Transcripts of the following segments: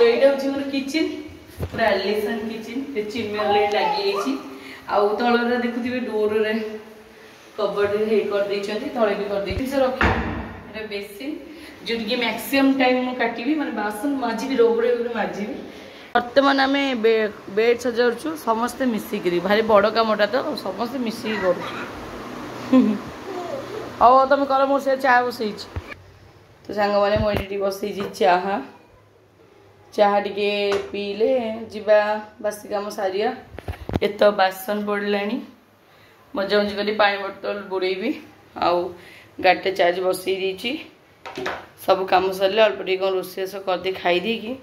तो यहाँ हूँ मोर किचन पूरा एलिगेंट किचन चिमनी अलरेडी लगी आउ तल देखुए डोर रे कबर्ड हे कर देछंती तळे भी कर देछि से रखी एटा बेसिन जोटी मैक्सिमम टाइम मु काटिबी माने बासन माजिबी रोबरे माजिबी वर्तमान आम बेड सजाऊँ समस्ते मिसिकी भारी बड़ कामटा तो समस्ते मिसिकी कर हाँ तुम कर मोर से चाह बसई तो सांग मैंने मुझे बसई चाह चाह टे पीले जीवा बासी कम सारिया एत बासन पड़ला मजा मजी कली पानी बोतल बुड़ेबी आउ गाड़ी चार्ज बसई देछि सब कम सरले अल्प टे कौन रोषेस करदे खाईदे कि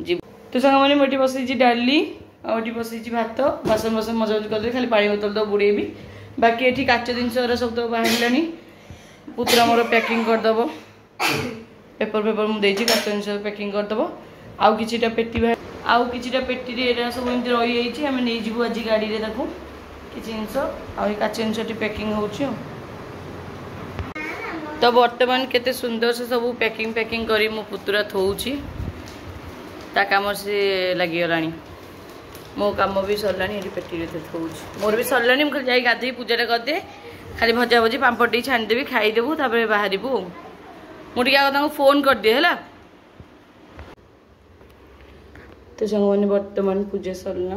जी तो सांग मैंने मुझे बसई डाली आउटी बसई भात बासन बासन मजा मजी करदे खाली पानी बोतल तो बुड़ेबी बाकी ये काच जिन सब तो बाहर पुतरा मोर पैकिंग करदब पेपर पेपर मुझे काच जिन पैकिंग करदब आउ किछिटा पेटी आउ किछिटा पेटी रे सब एमती रही जाइए आम नहीं जीवु आज गाड़ी रे ताकू कि जिनस आउ काच जिन पैकिंग हो तो बर्तमान केते सुंदर से सब पैकिंग पैकिंग करी मो पुतरा थोउछि ता काम से लगी गलानी मो काम भी सरलानी ये पेटी रे थोउछि मोर भी सरलानी मुझे जाई गाधी पूजा करदे खाली भजा भजी पापड़ टी छाणीदेवी खाईदेबू तापर बाहरबू मुझे फोन कर दिए है तो सांग मैंने वर्तमान पूजा सरला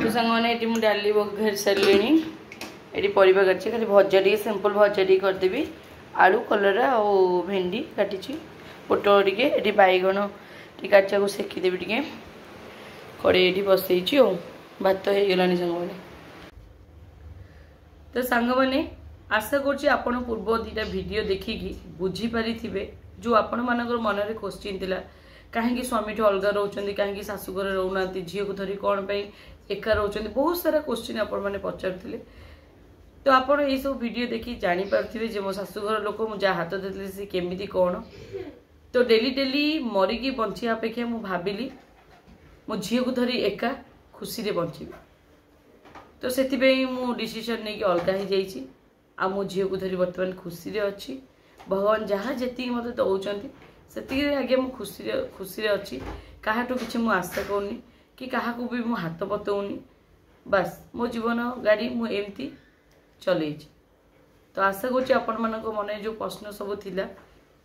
तो सांग मैंने ये डाली बघार सारे ये परिवा काटी खाली भजा टी सिंपल भजा टी करदेवी आलू कलरा और भेंडी काटी पोटल टे ये बैगण टी काचा को सेकीदेवी टे कड़े ये बसई भात हो गलानी सांग मैंने तो सांग मैंने आशा कर पूर्व दीटा वीडियो देखिकी बुझीपारी जो आपण मानकर मन में क्वेश्चन थिला कहीं स्वामी ठू अलग रोचे कहीं शाशुघर रोना झील को धरी कौन एका रोचे बहुत सारा क्वेश्चन आपण मैंने पचार तो आपड़ ये सब वीडियो देखी जापारे मो शाशुघर लोक मुझे हाथ देते सी केमी कौन तो डेली डेली मरिकी बंचिया अपेक्षा मुझे भाविली मो झील को धरी एका खुशी रे बंची तो से मु डिसीजन नहीं कि अलग हो जाइए आ मो झील को धरी बर्तमान खुशी रे अच्छी भगवान जहाँ जी मत दौरान से आगे मु खुशी अच्छी क्या कि मुझे आशा करनी कि क्या भी मु हाथ पतौनी बास मो जीवन गाड़ी मुझे चल तो आशा कर मन जो प्रश्न सब थिला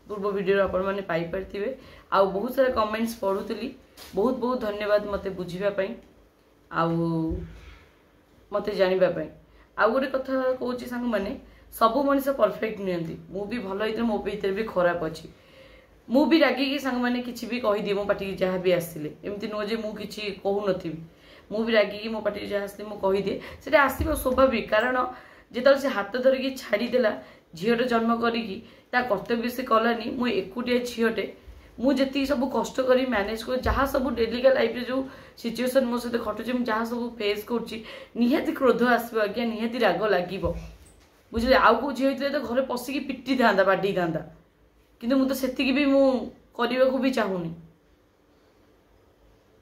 पूर्व वीडियो आपण मैंने पाइपारे आ बहुत सारा कमेंट्स पढ़ुली बहुत बहुत धन्यवाद मते बुझापी मते जानापी आउ गोटे कथा कौच सांग मैंने सब मनीष परफेक्ट नुहति मुझे भल होते मो भीतर भी खराब अच्छी मुझे रागिकी सांग मैंने किसी भी कहीदिए मो पाटी जहाँ भी आसिले एमती नुह जे मुझे कहून मुझे रागिकी मो पाटी जहाँ आसिले मुझे कहीदिए से आसो स्वाभाविक कारण जिते से हाथ धरिकी छाड़देला झीटे जन्म करी कर्तव्य से कलानी मु एकुटिया झीटे मुझे सब कष्ट करी मैनेज कर जहाँ सब डेलिका लाइफ रे जो सिचुएशन मो सहित घटुचे जहाँ सब फेस कर क्रोध आसो आज्ञा निहाती राग लगे बुझे आउ को झील तो घर पशिकी पिटी था बाड़ी था कि मुझे भी मुझे भी चाहूनी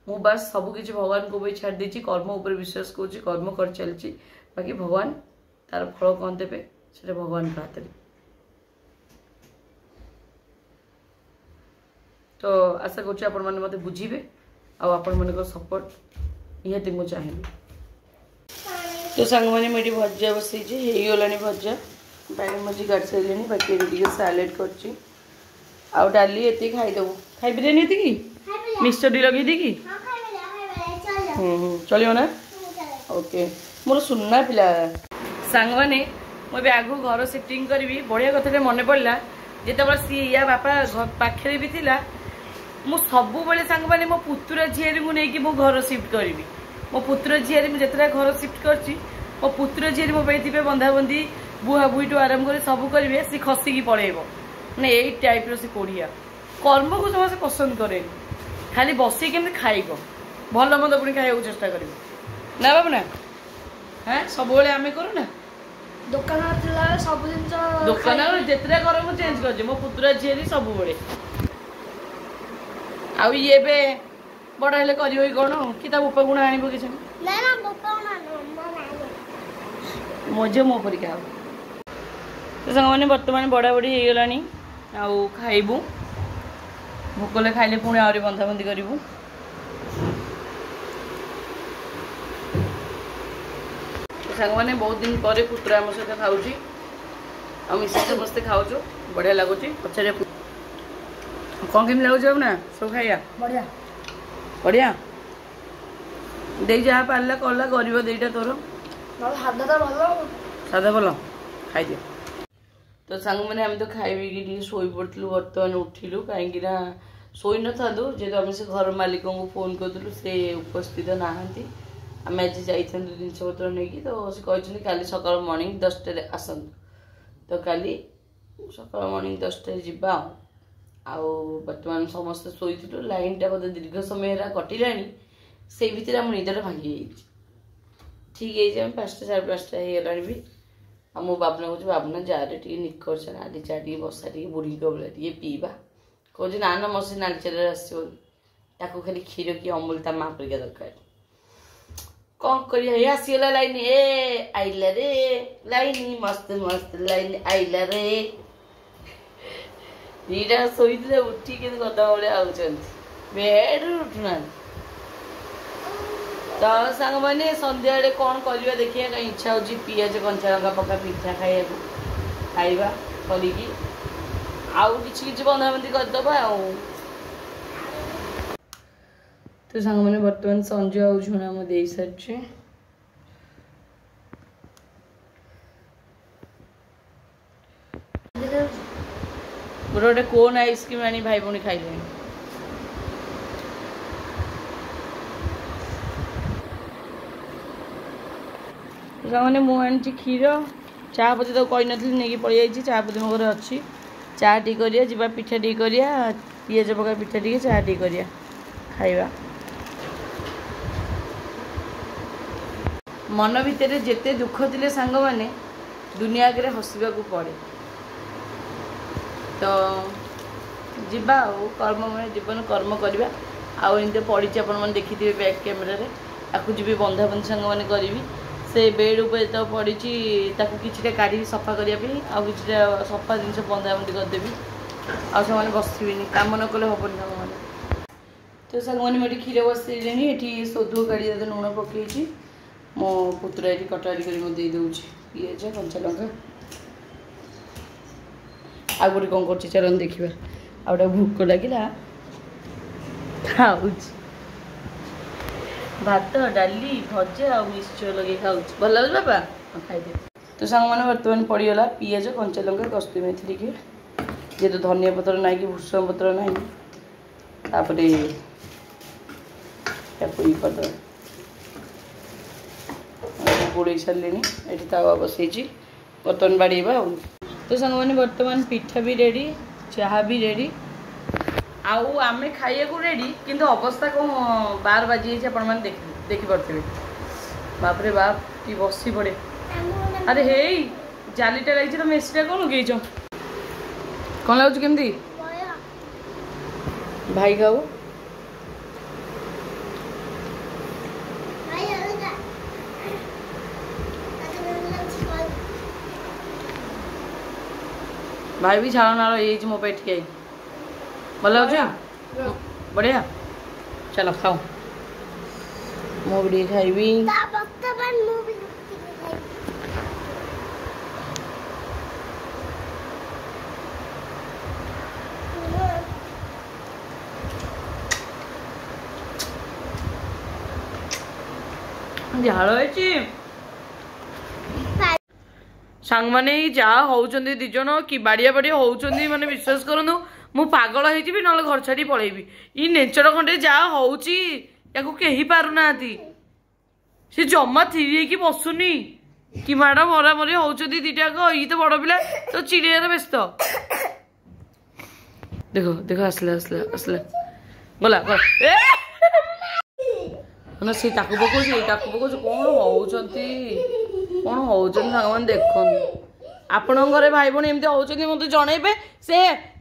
मु बास सबकि भगवान को भी छाड़ देछि कर्म उपर विश्वास करुँच कर्म कर चलछि बाकी भगवान तार फल कौन देवे से भगवान के हाथ में तो आशा कर मत बुझे आपण सपोर्ट निहाती मुझे चाहिए तो सांग मैंने मुझे भजा बसई गला भजा बैगन मजी काट सारे बाकी टे सालाड कर डाली ये खाईदेव खाई ये मिक्सचर टी लगे दी कि चलो ना ओके मोर सुनना पिला सांग मैंने मुझे आगु घर शिफ्टिंग करी बढ़िया कथा मन पड़ा जिते सी या बापा पाखे भी थिला मु सब सांग मैंने मो पुतुरा झील मुझे मो घर शिफ्ट करी मो पुत्र झील मुझे घर शिफ्ट कर मो पुत्र झील मो पे बंधाबंधी बुहा बुही टू आरंभ कर सब करेंगे सी खसिकी पड़ेब मैंने यही टाइप सी कोढ़िया कर्म को समस्त पसंद करे खाली बस केमी खाइब भल मंद पुणी खाइबा चेष्टा कर ना बाबू ना हाँ सब आम करूना दुकान सब दुकान जिते कर मुझे चेंज कर मो पुतुरा झील सब आए बड़ा हेल्ले कर कौन कि बोपा गुण आण किसी मजे मो परीक्षा तो सांग मैंने बर्तमान बड़ा बड़ी हो गलानी आउ खाइबू भोकले खाइले पुणी आहरी बंधाबंधी करूँ सांग मैंने बहुत दिन पर पुतुरा आम सहित खाऊँ आ मिसा समस्ते खाऊ बढ़िया लगुच पचारे कौन केमी लगुच ना सब खाइया बढ़िया बढ़िया दे जहाँ पारा कला कर दीटा तोर सादा भल सादा भल खाई तो सांग मैंने आम तो खाई शोई पड़ू बर्तमान उठिलु कहीं शोई न था जेहेतु आम से घर मालिक को फोन करूँ से उपस्थित नहांती आम आज जाइंतु जिनपतर नहीं तो से कहते काली सकाल मॉर्निंग 10 आसतु तो काली सकाल मॉर्निंग 10 जावा आउ बर्तमान समस्त शोलु लाइन टा बोधे दीर्घ समय कटिला से भितर आम निदर भांगी ठीक है 5टा 5:30 होगा भी आ मो बाबना कह बाबना जार टे निकर चा नाली चा टे बसा टे बुढ़ी कबला टे पीवा कहे ना ना मसे नाली चाल आसो खाली क्षीर कि अमूल ता माँ परिका दरकार कौन कर आसीगला लाइन ए आइला रे लाइन मस्त मस्त लाइन आइला रे दीटा शोते उठी के गदा भाया बेड उठुना तो सांग मैंने संध्या कौन करवा देखिए कहीं इच्छा हो पियाज कंचा लंका पका पिठा खाइबा करी आउ कि बंधाबंधी करदे तो सांग मैंने बर्तमान संजय आउ झुणा मु दे सारी गोटे गोटे कोन आइसक्रीम आनी भाई भौणी खाइले मैंने मुझे क्षीर चापती तो कही नी नहीं पड़े चापती मो घर अच्छी चा टी करा पिठा टी करा पिज पका पिठा टी चा टी करा खाइबा मन भितर जिते दुख थे सांग मैंने दुनिया आगे हसवा पड़े तो जीवा कर्म में जीवन कर्म करवा आउ एमती पड़ी आपने देखिए बैक कैमेरा आपको जी बंधाबंधी सांग मैंने करी से बेड उपर तो पड़ी कि काढ़ी सफा करने आउ कि सफा जिन बंधाबंधी करदेवी आने बसबे कम न कले हेनी सांग मैंने तो सांग मैंने मुझे क्षीर बसैले ये सोधु गाड़ी लुण पकई मो पुतुरा ये कटारी कर दे पिज कंचा लंका आ गोटे कौन कर चलन देखा आ गए भोक लगे खाऊ भात डाली भजा और मिक्सचर लगे खाऊ भल लगे बाबा खाई तो सांग मैंने बर्तमान पड़गला पिज कंचा लंका कस्तूरी मेथी टिके जेहेतु धनिया पत्र ना कि भूषण पत्र ना तापरे करदे गोड़े सारे ये तावा बसई बर्तमान बाड़ेबा तो सांग मैंने बर्तमान पिठा भी रेडी चाहा भी रेडी आउ आमे खाइया को रेडी किंतु अवस्था कौन 12 बाजी देखिपे बाप रे बाप कि बसी पड़े अरे हे जालीटा लगी तुम एसी कौन लगे कौन लगुच केमती भाई खाऊ भाई भी छाड़ नाल ये मो पे ठीक भल लगे बढ़िया चलो खाओ मो भी खाइबी झाड़ सांग मैंने जहाँ होती दिज कि बाड़िया बाड़िया होती मैंने विश्वास करूँ मु पागल हो ना घर छाड़ी पलैबी ये नेचर खंडे जहाँ हो पारना सी जमा थी कि बसुनी कि माड़ मरा मरी होती दीटाक ये तो बड़ पिला तो चिड़ियार व्यस्त देखो देखो आसला आसला आसला गला ना सी पकाऊ कौन होती सांग मैंने देख आपण घरे भाई भौणी एमती होती मत जनइबे से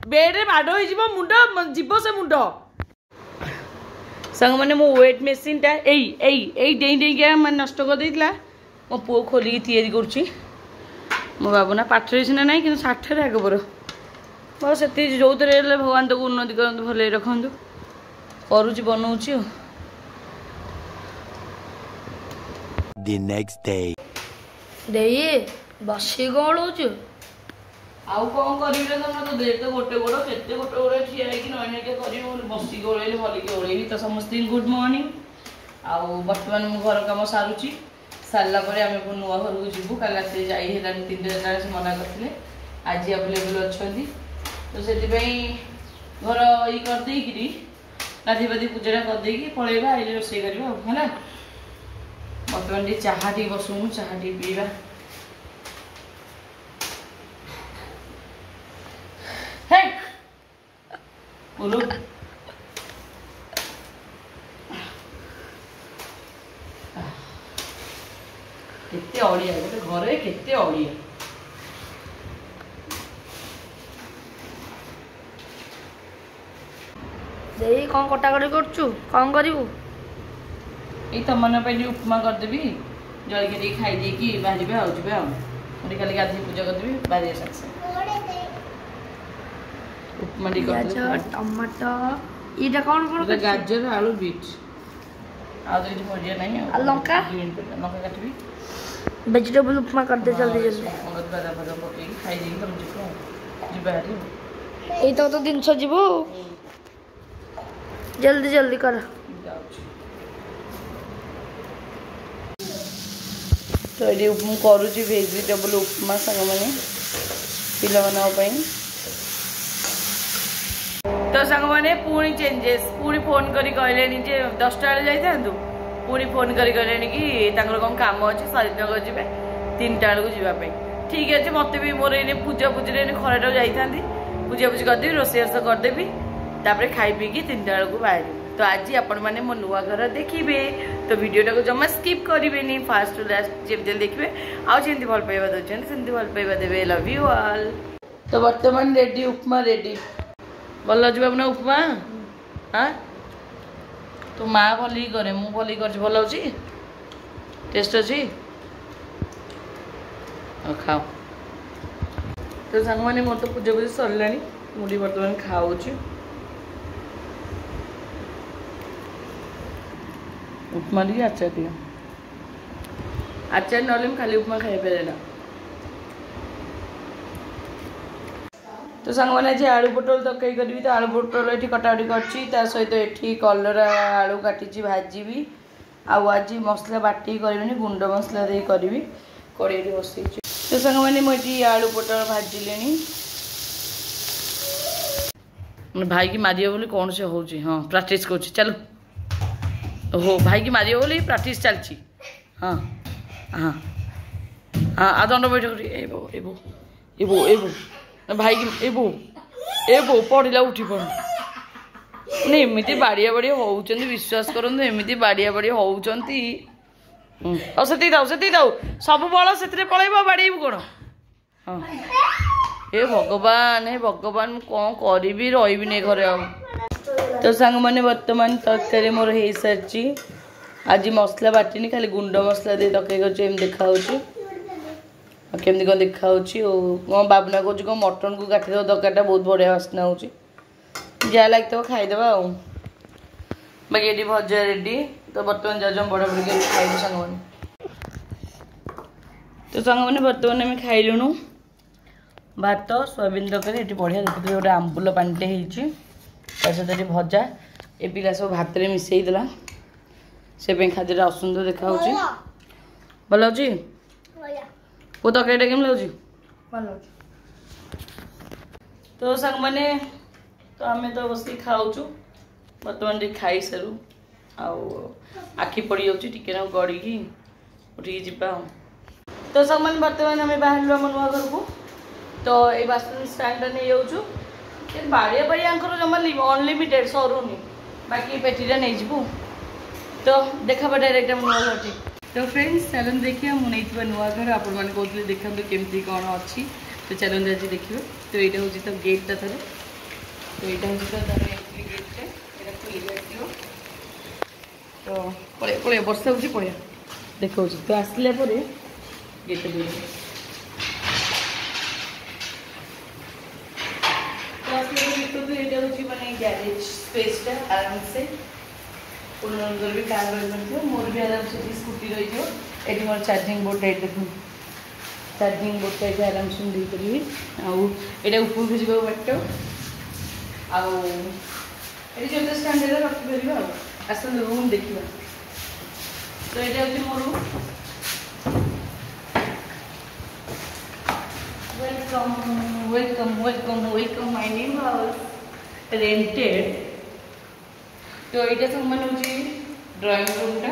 बेड्रे माड़ हो मुंड जीव से मुंड सांग मैंने मो वेट मेसीन टा डेई डेई मैं नष्ट कर देता मो पु खोलिक तैयारी करुच्ची मो बाबू ना पाठरे सीना ना कि षाठे आग बर बस से जो भगवान तक उन्नति करते भले रखु करुच्ची बनाऊँगी The next day. ଦେଇ ବସି ଗଳୁଛୁ आउ कौन करें तुम तो देख तो गोटे गोड़ केते गोटे गोड़ ठिया नई कर बस ओल्ल भलिक ओल्ल तो समस्त गुड मॉर्निंग आउ बर्तमान मु घर कम सारूची सारापर आम नुआ घर को जीवु कल रात जाई 3 से मना करते आज अवेलेबल अच्छा तो से घर ये करदे गाधी बाधी पूजा करदे पलैबा आइले रोसे करवा है बर्तमान चाहा टी बसुनु चाहा टी पीवा बोलो केते अड़िया गोटे घर केते अड़िया ଦେଇ କ'ଣ କଟାକଟି କରୁଛୁ କ'ଣ କରିବୁ ये तुम उपमा करदेवी जल्दी टे खाई बाहर आउे आगे खाली गाधी पूजा करदेवी बाहर साक्षे उपमा टमाटो ये कौन कौन गाजर आलू बीट आज भजिया ना लंका लंका काटबी वेजिटेबल उपमा कर दे जल्दी जल्दी बादाम बादाम पकई खाई तुम जी बाहर ये तो जिनस जीव जल्दी जल्दी कर तो ये करुच्ची वेजिटेबल उपमा सांग मैंने पाई तो सांग मैंने पुणी चेंजेस पुणी फोन करी कहले 10टा बेले जाइथांतु पुणी फोन करी कहले कि कौन काम अच्छे शरीरनगर जी 3टा बेलू जावाई ठीक अच्छे मत भी मोर ये पूजा पूजा खराटा जाइथा पूजा पूजी करदेवी रोषेईबास करदेवी तापर खाई पीकी 3टा बेलू बाहर तो आज आपण मैंने मो नुआ घर देखिए तो वीडियोटा को जमा स्किप करेंगे फास्ट टू लास्ट जमी देखिए आमती भल पाइबा दौरान सेमती भल पाइबा देवे लव यू ऑल तो बर्तमान रेडी उपमा रेडी भल जी अपना उपमा हाँ तो माँ भल करे मु भल कर भल अच्छी टेस्ट अच्छी खाओ तो सांग मैंने मोर तो पूजा पूजा सरला मुझे बर्तमान खाऊ उपमा दी आचार दिया आचार ना खाली उपमा खाई पारे ना तो सांग मैंने आज आलू पोटल तरकारी करी तो आलू पोटल ये कटाकटी कर सहित ये कलरा आलू काटी भाजी आज मसला बाटी करी गुंड मसला दे करी कड़े बसई तो सांग मैंने मुझे आलू पोटल भाजिले भाई की मारियो बोली कौन से हो हाँ प्राक्ट कर चलो ओहो भाई की मारियो बोली प्राक्ट चलती हाँ हाँ हाँ आ दंड बैठक एबो एबो एबो एबो भाई की एबो एबो पड़ा उठी पड़ नहीं एमती बाड़िया बाड़िया होती विश्वास करूँ एमती बाड़िया बाड़िया होती से दाऊ सब बल से पलैब बाड़ी कौन हाँ हे भगवान कौन करी रही घरे आ तो सांग मैंने बर्तमान तरकारी मोर हो सारी आज मसला बाटिनी खाली गुंड मसला दे तरकारी कर देखा केमती कौन देखा मो बाबना कौन कौन मटन को काटिद तरकारी बहुत बढ़िया बास्ना हो जहाँ लगे खाईदे बाकी ये भजा रेडी तो बर्तमान जाऊँ बड़ा बड़ी खाइलु सांग मैंने तो सांग मैंने बर्तमान आम खाइलुणु भात सोयाबीन तरकारी ये बढ़िया देखते गोटे आंबुल पानीटे सहित भजा ए पिला सब भात में मिसईदेला से खाद्य असुंदर देखा भल अच्छी वो तरकारी केम लगे तो सांग मैंने तो आम तो बस खाऊ बर्तमान टे खाई सारू आखि पड़ जाए गड़ी उठी जा तो सांग मैंने बर्तमान आम बाहर आम नुआ घर को तो ये बासन स्टैंड नहीं जाऊँ बाड़िया बाड़िया जमा अनलिमिटेड सरुनी बाकी पेटीटा नहीं जीवु तो देखा डायरेक्ट आम नुआ घर तो फ्रेंड्स चलन देखिए मुझे नुआ घर आपण मैंने कहते देखा केमती कौन अच्छी तो चलन आज देखिए तो यहाँ हूँ तो गेटा थे तो यहाँ हूँ तो गेटे खुल तो पलैया वर्षा हो पलैया देखा तो आसला गेट ये हूँ माने गैरेज स्पेसटा आराम से पूर्ण भी कार रही मोर भी आराम से स्कूटी रही ये मोर चार्जिंग बोर्ड टाइप देखो चार्जिंग बोर्ड टाइप आराम से दे करी आउटा ऊपर को जावा बाट आउ जो स्टैंड रखिपर आस रूम देखा तो ये हूँ मोर welcome welcome welcome welcome my new house rented तो ये सब मान हूँ ड्राइंग रूमटा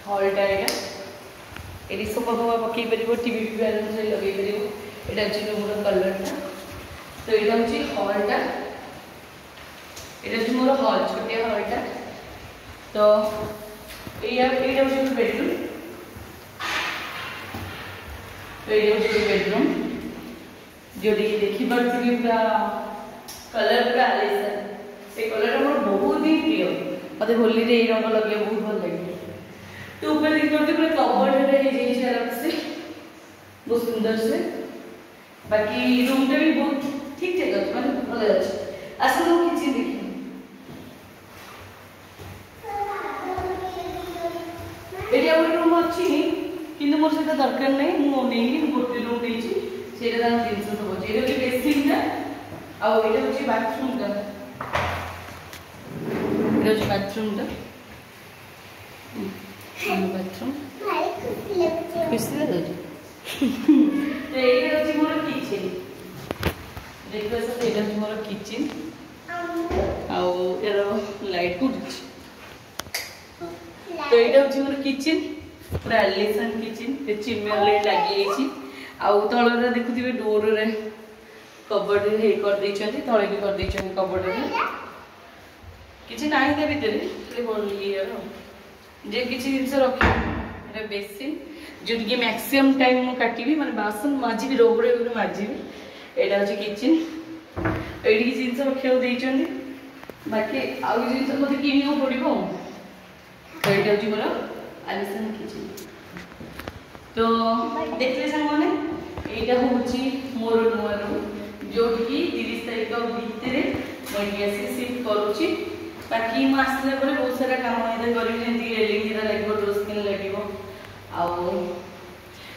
हॉलटा ये सोफा फोफा पकई पार टीवी भी आराम से लगे पार यहाँ हूँ रूम कलरटा तो यहाँ हूँ हॉलटा ये मोर हॉल छोटिया हॉलटा तो ये हूँ बेडरूम तो ये हूँ बेडरूम जोटी देखिपी पूरा कलर पूरा आलिशान से कलर मोर बहुत ही प्रिय मत होली रे रंग लगे बहुत भल लगे तो ऊपर देखते पूरा कबर्ड आराम से बहुत सुंदर से बाकी रूमटा भी बहुत ठीक ठाक अच्छे मैं भल अच्छे आस किचन देखिए ये रूम अच्छी कि मोर से दरकार नहीं मुझे गोटे रूम देती से जिन सब अच्छे ये बेसिंगटा आउ ये हूँ बाथरूमटा ये हूँ बाथरूमटा बाथरूम खुशी लगे तो ये हूँ मोर किचेन देख ये हूँ मोर किचेन आउ यार लाइट को तो ये हूँ मोर किचेन पूरा एलिगेंट किचेन चिमनी लाइट लगी आउ तलर देखुवे डोर रे कबर्ड हे कर देछंती तळे भी कर देछंती कबर्ड रे किछि नाही दे भीतर खाली बोली यार जे किछि जिंस रखी एटा बेसिन जोटी कि मैक्सिमम टाइम मु काटिबी माने बासन माजी भी रोबरे गुरे माजी भी एटा अछि किचन एडी कि जिंस रखियो देछंती बाकी आउ जिंस मते किनियो पड़िबो तो एटा अछि मोर आलिशान किचन तो देखले संग माने एटा होची मोर नुआ रूम जो कि 30 तारीख भितर मुझे शिफ्ट करुच्ची बाकी मुझे बहुत सारा कम करी रेलिंग दिटा लगे डोर स्क्रीन लगे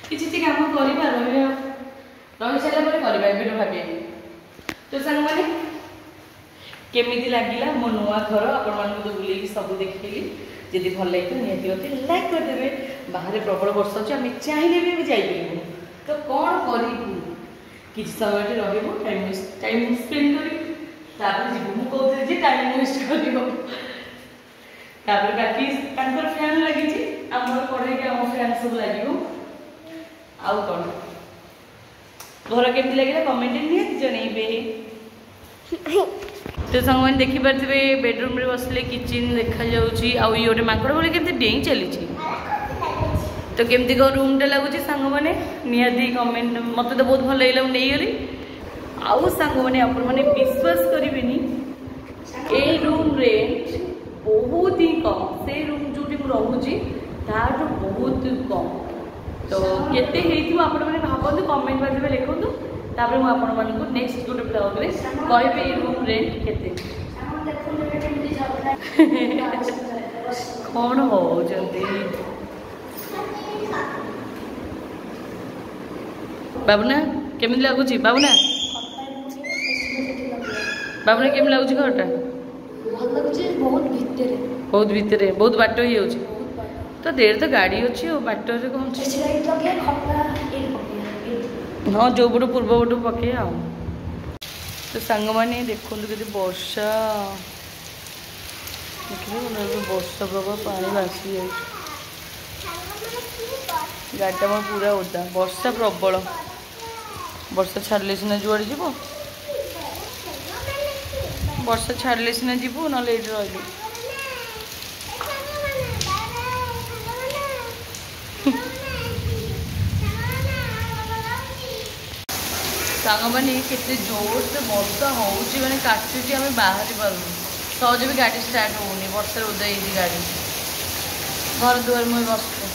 किसी कम करवा रही सारा भाभी तो सांग मैंने केमी लगे मो नुआ घर आपण तो बुले सब देखिली जदि भल लगे निहती होती लाइक करदे बाहर प्रबल वर्षा अच्छे आम चाहिए भी जाइए तो कौन करूँ किसी समय टाइम स्पेंड कर मुझे जी टाइम वेस्ट कर बाकी फैन लगी आम पढ़े आम फैन सब लगे आउ कौन घर केमती लगे कमेंट निहाती जनइबे तो सांग मैंने देखिपे बेडरूम रे बसले किचन देखा जाऊँगी आउ ये गोटे माकड़ भाई केमती डेई चली तो केमती कौन रूमटा लगुच सांग मैंने निहाती कमेंट मत तो बहुत भल लगे नहीं गली आउ सांग मैंने आपण मैंने विश्वास करेनि ए रूम रेंट बहुत ही कम से रूम जो रोचे ताठू बहुत कम तो केते आपण मैंने भावतु कमेंट बारे लिखूँ तापर मु आपण मानक नेक्स्ट गोटे ब्लॉग रे कहबे ए रूम रेंट केते कौन हो जल्दी बाबुना केमी लगुच बाबुना बाबुना केमी लगुच घरटा बहुत भितर बहुत बाट ही तो देर तो गाड़ी अच्छी बाट कौन हाँ जो बटू पूर्व बटू पके तो सांग मैंने देखो कि वर्षा देखिए वर्षा प्रभाव पानी भासी जाए गाड़ीटा मोर पूरा ओदा वर्षा प्रबल वर्षा छाड़े सीना जुआड़े जीव वर्षा छाड़े सीना जीव ना ये रही सांग मैंने केते जोर से वर्षा होची माने काटुची आम बाहरी पारूँ सहज भी गाड़ी स्टार्ट होनी वर्षा ओदा ही गाड़ी घर दुआर मुझे बसते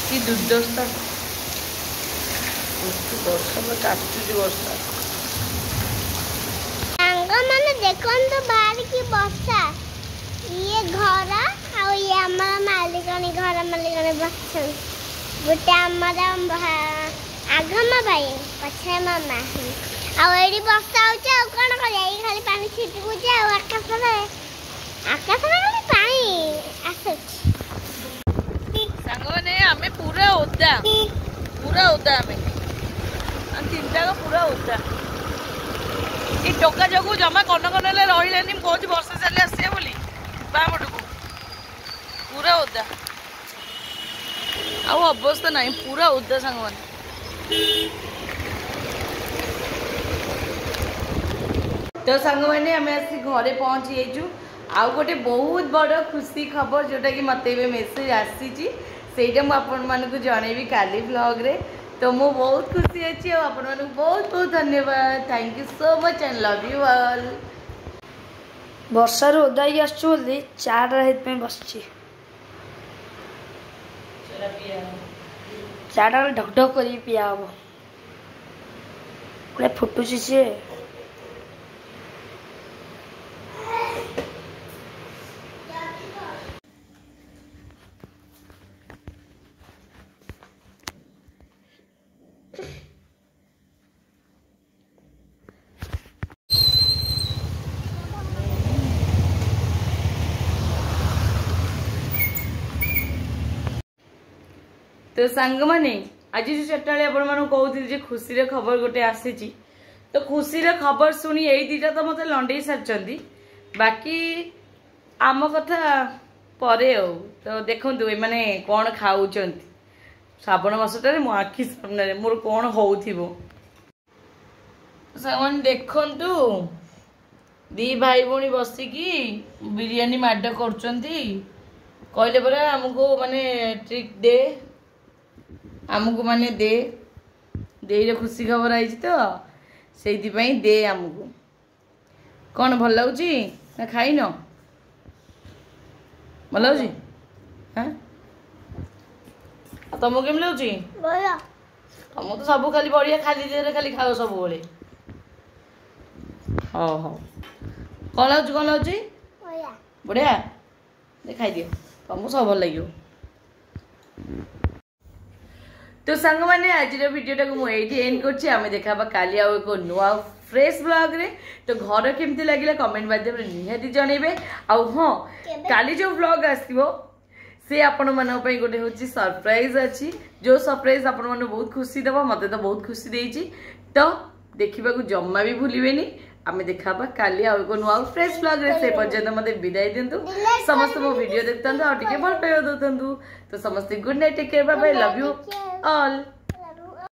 कि दुर्दशा वर्षा काटुची वर्षा ମାନେ ଦେଖନ୍ତୁ ବାହାରି କି ବର୍ଷା ଇଏ ଘର ଆଉ ଇଏ ଆମର ମାଲିକଣି ଘର ମାଲିକଣି ବସିଛନ୍ତି ଗୋଟେ ଆମର ଆଘମା ଭାଇ ପଛରେ ମୋ ମା ଆଉ ଏଇଠି ବର୍ଷା ହଉଛି ଆଉ କଣ କରିବା ଏଇ ଖାଲି ପାଣି ଛିଟକୁଛି ଆଉ ଆକାଶରେ ଖାଲି ପାଣି ଆସୁଛି ସାଙ୍ଗମାନେ ଆମେ ପୁରା ଓଦା ଆମେ ତିନିଟା ପୁରା ଓଦା ଏ ଟୋକା ଯୋଗୁ ଜମା କନକନରେ ରହିଲେନି ମୁଁ କହୁଛି ବର୍ଷା ଚାଲି ଆସିବେ ବୋଲି ବାମଟକୁ ପୁରା ଓଦା ଆଉ ଅବସ୍ଥା ନାହିଁ ପୁରା ଓଦା ସାଙ୍ଗମାନେ ତ ସାଙ୍ଗମାନେ ଆମେ ଆସି ଘରେ ପହଞ୍ଚି ଯାଇଛୁ ଆଉ ଗୋଟେ ବହୁତ ବଡ଼ ଖୁସି ଖବର ଯୋଉଟାକି ମୋତେ ଏବେ ମେସେଜ ଆସିଛି ସେଇଟା ମୁଁ ଆପଣମାନଙ୍କୁ ଜଣେଇବି କାଲି ବ୍ଲଗ୍ରେ तो मु बहुत खुशी अच्छी और आपण मानक बहुत बहुत धन्यवाद thank you so much and love you all ବର୍ଷାରୁ ଓଦା ହେଇକି ଆସୁଛୁ ବୋଲି ଚାଟା ସେଇଥିପାଇଁ ବସିଛି ଚାଟା ଢକ ଢକ କରିକି ପିଆ ହବ ପୁରା ଫୁଟୁଛି ସିଏ तो सांग माने आज जो चार्टा आपण कहते खुशी खबर गोटे आसी तो खुशी खबर शुणी यही दीटा तो मत लंडे सारी बाकी आम कथा परे तो देखु मैंने कौन खाऊ श्रावण मासटारे मो आखि सामने मोर कौन हो देखु दी भाई भौणी बसिकी बिरियानी माड कर कहले परा आमको माने ट्रिक दे आमको माने दे देर खुशी खबर आई तो से दे आमको कौन भल लगुच ना खाई न भल लगुच हाँ तुमको केम लगुच तुम तो सब खाली बढ़िया खाली देह खाली खाओ सब बेले हाँ हाँ कौन लगुच बढ़िया खाई दियो तुमको सब भल लगे तो सांग मैंने आज भिडियोटा को मुझे एंड कर देखा काली आउ एक नुआ फ्रेश ब्लॉग रे तो घर केमती लगे कमेंट माध्यम निहाती जनइबे आउ हाँ काली जो ब्लॉग आसो से आपण मानक गोटे हूँ सरप्राइज अच्छी जो सरप्राइज आपण मैंने बहुत खुशी दबा मत तो बहुत खुशी देती तो देखा जमा भी भूलें आम देखा काली आउ एक नुआ फ्रेश ब्लॉग रे से पर्यंत मत विदाय दिंतु समस्त मो वीडियो देखता और टे भल पाइबा दौतु तो समस्त good night take care bye bye love you all